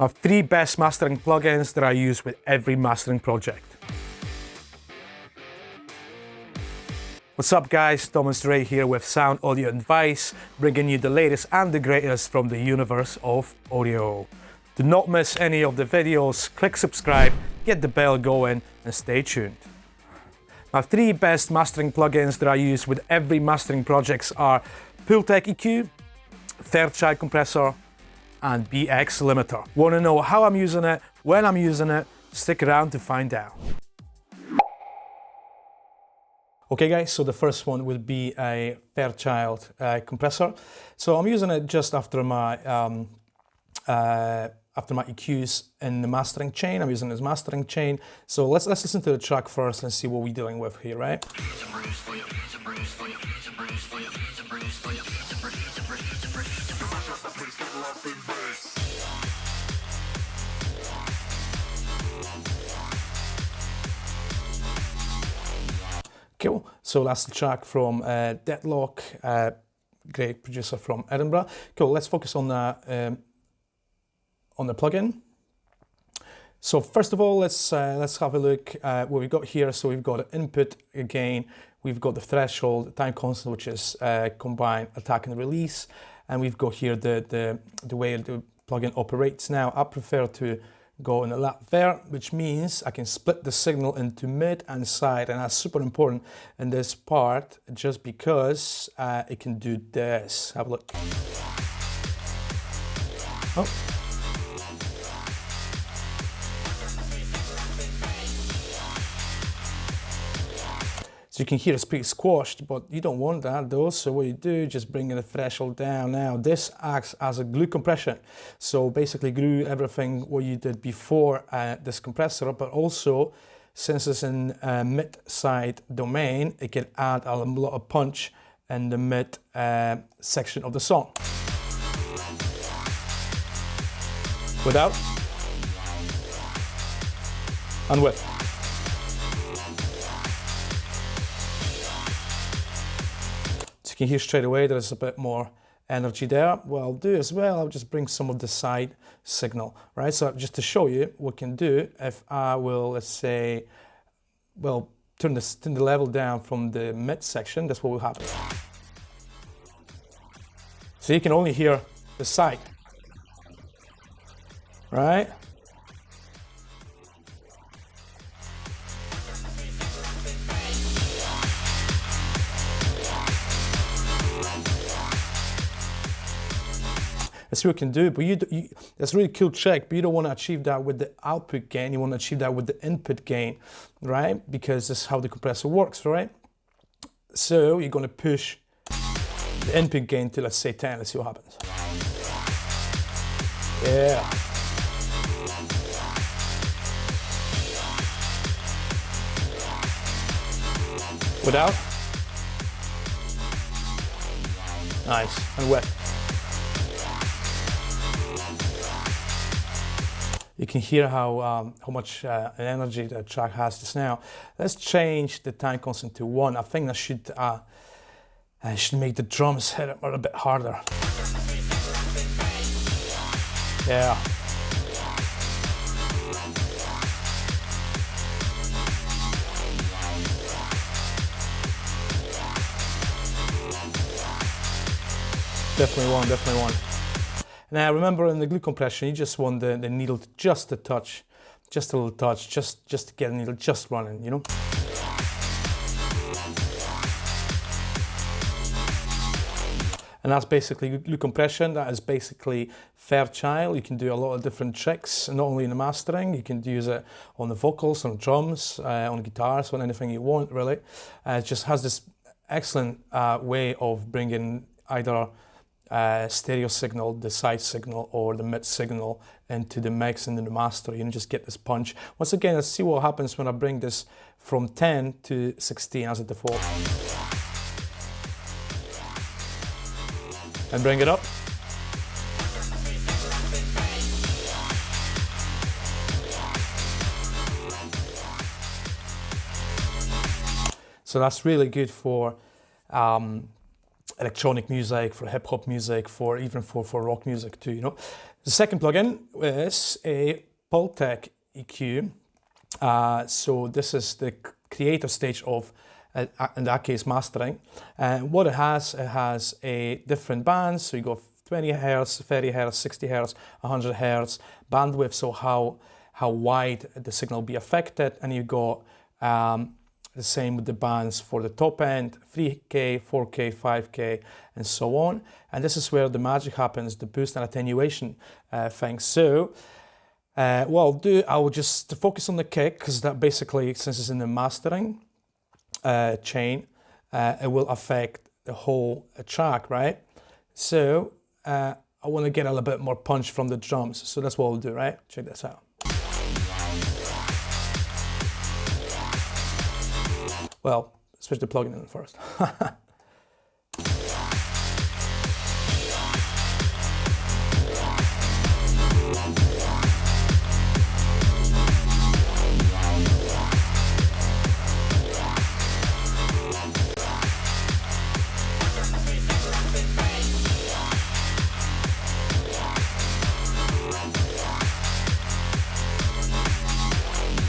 I have 3 best mastering plugins that I use with every mastering project. What's up guys, Thomas Ray here with Sound Audio Advice, bringing you the latest and the greatest from the universe of audio. Do not miss any of the videos, click subscribe, get the bell going and stay tuned. My 3 best mastering plugins that I use with every mastering projects are Pultec EQ, Fairchild Compressor and BX Limiter. Want to know how I'm using it, when I'm using it? Stick around to find out. Okay guys, so the first one will be a Fairchild compressor. So I'm using it just after my EQs in the mastering chain. I'm using this mastering chain. So let's listen to the track first and see what we're dealing with here, right? Cool. So that's the track from Deadlock, great producer from Edinburgh. Cool. Let's focus on the plugin. So first of all, let's have a look at what we've got here. So we've got an input gain, we've got the threshold, time constant, which is combined attack and release, and we've got here the way the plugin operates. Now I prefer to go in a lap there, which means I can split the signal into mid and side, and that's super important in this part just because it can do this. Have a look. Oh. So you can hear it's pretty squashed, but you don't want that though. So what you do, just bring the threshold down. Now this acts as a glue compression. So basically glue everything what you did before this compressor, but also since it's in mid-side domain, it can add a lot of punch in the mid section of the song. Without and with. You can hear straight away there's a bit more energy there. What I'll do as well, I'll just bring some of the side signal, right? So just to show you what we can do, if I will, let's say, well, turn the level down from the mid section, that's what will happen. So you can only hear the side, right? That's what you can do, but that's a really cool trick, but you don't want to achieve that with the output gain, you want to achieve that with the input gain, right? Because that's how the compressor works, right? So you're going to push the input gain to, let's say, 10, let's see what happens. Yeah. Without. Nice, and wet. You can hear how much energy the track has just now. Let's change the time constant to 1. I think that should make the drums hit it a bit harder. Yeah. Definitely one, definitely one. Now remember, in the glue compression, you just want the needle to just a touch, just a little touch, just to get the needle just running, you know? And that's basically glue compression. That is basically Fairchild. You can do a lot of different tricks, not only in the mastering, you can use it on the vocals, on drums, on guitars, on anything you want, really. It just has this excellent way of bringing either stereo signal, the side signal, or the mid signal into the mix and then the master. You just get this punch. Once again, let's see what happens when I bring this from 10 to 16 as a default. And bring it up. So that's really good for electronic music, for hip hop music, for even for rock music too, you know. The second plugin is a Pultec EQ. So this is the creative stage of, in that case, mastering. And what it has a different bands. So you go 20 Hertz, 30 Hertz, 60 Hertz, 100 Hertz bandwidth. So how wide the signal will be affected. And you got the same with the bands for the top end, 3K, 4K, 5K, and so on. And this is where the magic happens, the boost and attenuation thing. So, what I will just focus on the kick, because that basically, since it's in the mastering chain, it will affect the whole track, right? So, I want to get a little bit more punch from the drums. So that's what we'll do, right? Check this out. Well, switch the plugin in first.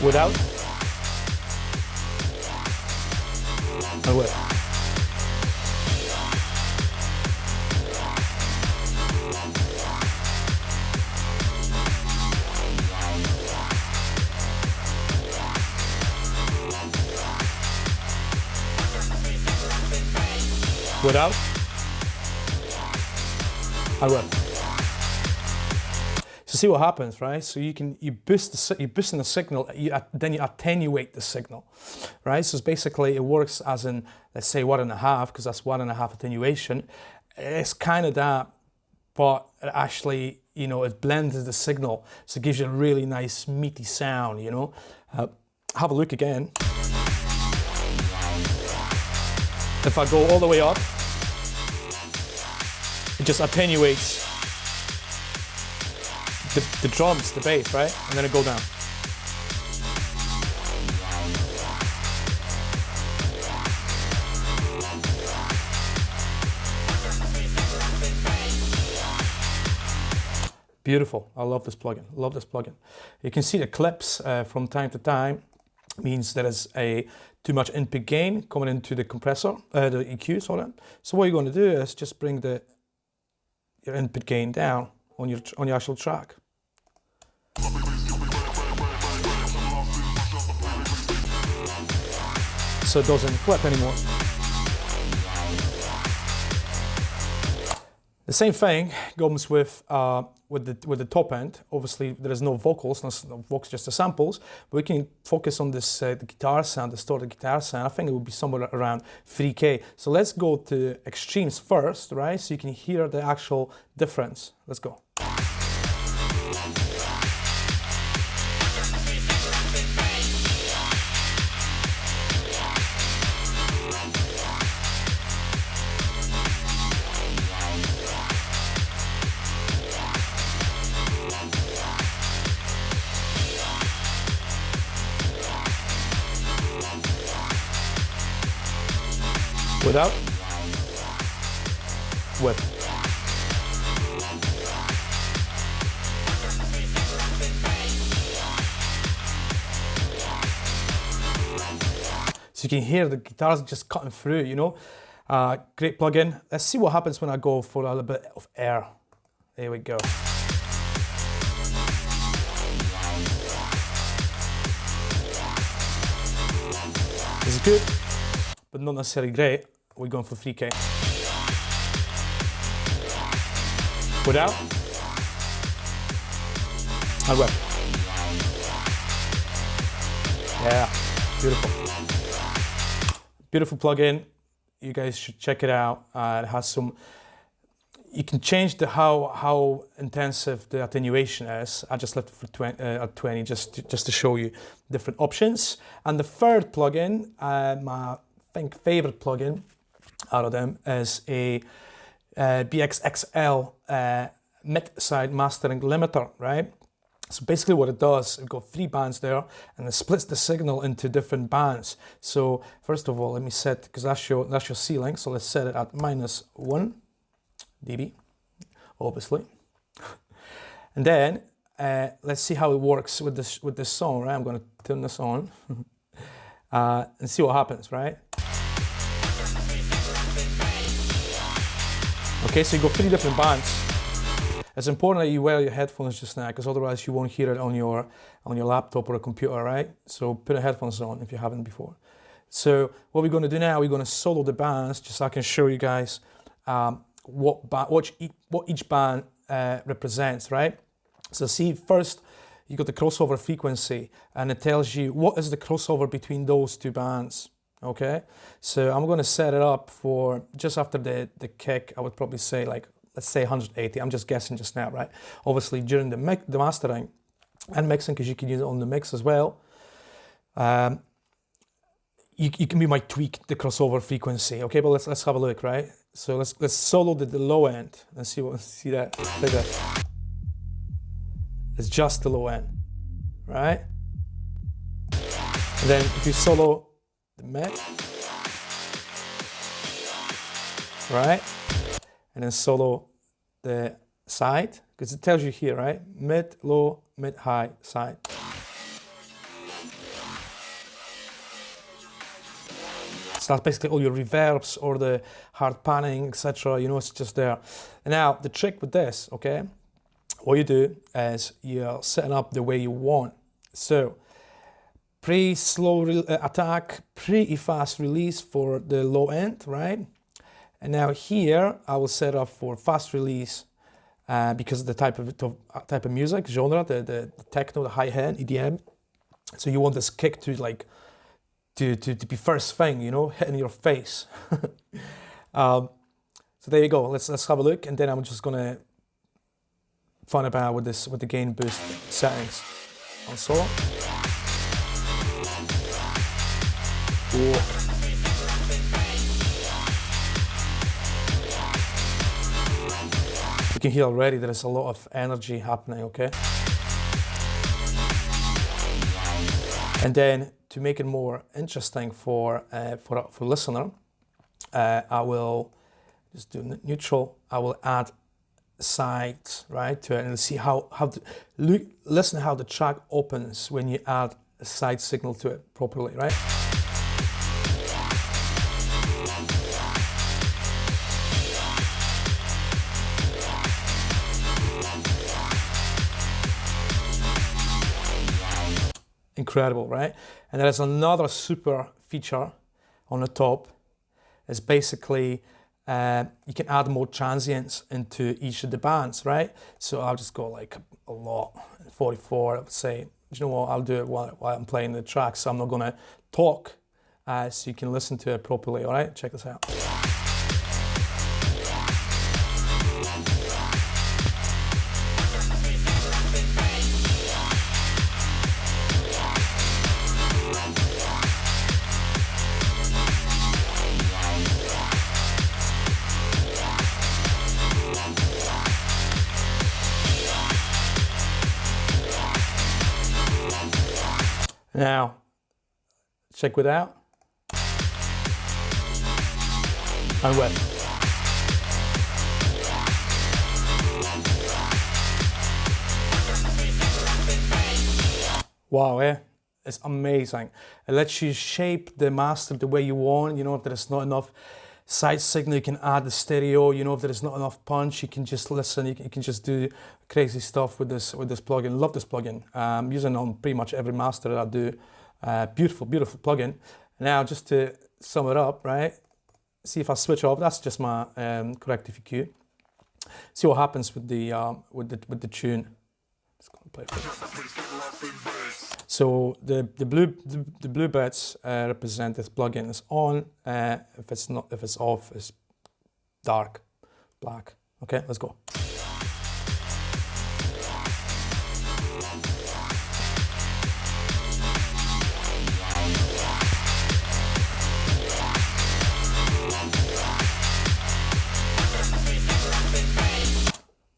Without. I will. Without. I will. So see what happens, right? So you boost in the signal, then you attenuate the signal, right? So it's basically, it works as in, let's say 1.5, because that's 1.5 attenuation. It's kind of that, but it actually, you know, it blends the signal, so it gives you a really nice meaty sound, you know. Have a look again. If I go all the way up, it just attenuates the drums, the bass, right? And then it go down. Beautiful. I love this plugin. Love this plugin. You can see the clips from time to time. Means there is too much input gain coming into the compressor, the EQ, sorry. So what you're going to do is just bring your input gain down on your actual track. So it doesn't clip anymore. The same thing comes with the top end. Obviously, there is no vocals, no vocals, just the samples. But we can focus on this the guitar sound, the distorted guitar sound. I think it would be somewhere around 3K. So let's go to extremes first, right? So you can hear the actual difference. Let's go. Without, with. So you can hear the guitars just cutting through, you know. Great plugin. Let's see what happens when I go for a little bit of air. There we go. This is good, but not necessarily great. We're going for 3K. Without. And with. Yeah, beautiful. Beautiful plugin. You guys should check it out. It has some. You can change how intensive the attenuation is. I just left it for 20 just to show you different options. And the third plugin, my favorite plugin out of them, is a BSXXL mid-side mastering limiter, right? So basically what it does, it's got 3 bands there, and it splits the signal into different bands. So first of all, let me set, because that's your ceiling, so let's set it at -1 dB, obviously. And then let's see how it works with this song, right? I'm going to turn this on and see what happens, right? Okay, so you got 3 different bands. It's important that you wear your headphones just now, because otherwise you won't hear it on your laptop or a computer, right? So put the headphones on if you haven't before. So what we're going to do now, we're going to solo the bands, just so I can show you guys what each band represents, right? So see, first you got the crossover frequency, and it tells you what is the crossover between those 2 bands. Okay, so I'm going to set it up for just after the kick. I would probably say, like, let's say 180. I'm just guessing just now, right? Obviously during the mastering and mixing, because you can use it on the mix as well. You might tweak the crossover frequency. Okay, but let's have a look, right? So let's solo the low end and see that. Like that. It's just the low end, right? And then if you solo the mid, right? And then solo the side, because it tells you here, right? Mid, low, mid, high, side. So that's basically all your reverbs or the hard panning, etc. You know, it's just there. And now the trick with this, okay? What you do is you're setting up the way you want. So pre-slow attack, pre-fast release for the low end, right? And now here I will set up for fast release because of the type of music genre, the techno, the hi-hat, EDM. So you want this kick to like to be first thing, you know, hitting your face. So there you go. Let's have a look, and then I'm just gonna fun about with the gain boost settings on solo. Whoa. You can hear already there is a lot of energy happening, okay? And then to make it more interesting for listener, I will just do neutral. I will add sides, right, to it, and see listen how the track opens when you add a side signal to it properly, right? Incredible, right? And there's another super feature on the top. It's basically you can add more transients into each of the bands, right? So I'll just go like a lot, 44. I would say, you know what? I'll do it while I'm playing the track, so I'm not gonna talk, so you can listen to it properly. All right, check this out. Now, check it out. And wet. Wow, yeah, it's amazing. It lets you shape the master the way you want. You know, if there's not enough side signal, you can add the stereo. You know, if there's not enough punch, you can just listen. You can just do crazy stuff with this plugin. Love this plugin. I'm using it on pretty much every master that I do. Beautiful, beautiful plugin. Now, just to sum it up, right? See if I switch off. That's just my corrective EQ. See what happens with the tune. Just gonna play for you. So the blue bits represent this plugin is on. If it's off, it's dark, black. Okay, let's go.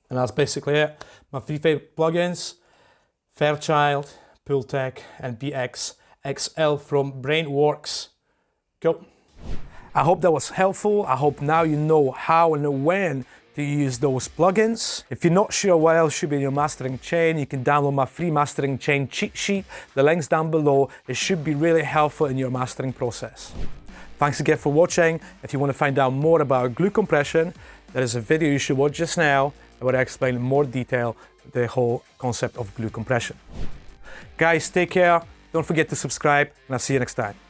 And that's basically it. My 3 favorite plugins: Fairchild, Pultec, and BSXXL from Brainworks. Go. I hope that was helpful. I hope now you know how and when to use those plugins. If you're not sure what else should be in your mastering chain, you can download my free mastering chain cheat sheet. The link's down below. It should be really helpful in your mastering process. Thanks again for watching. If you want to find out more about glue compression, there is a video you should watch just now where I explain in more detail the whole concept of glue compression. Guys, take care. Don't forget to subscribe, and I'll see you next time.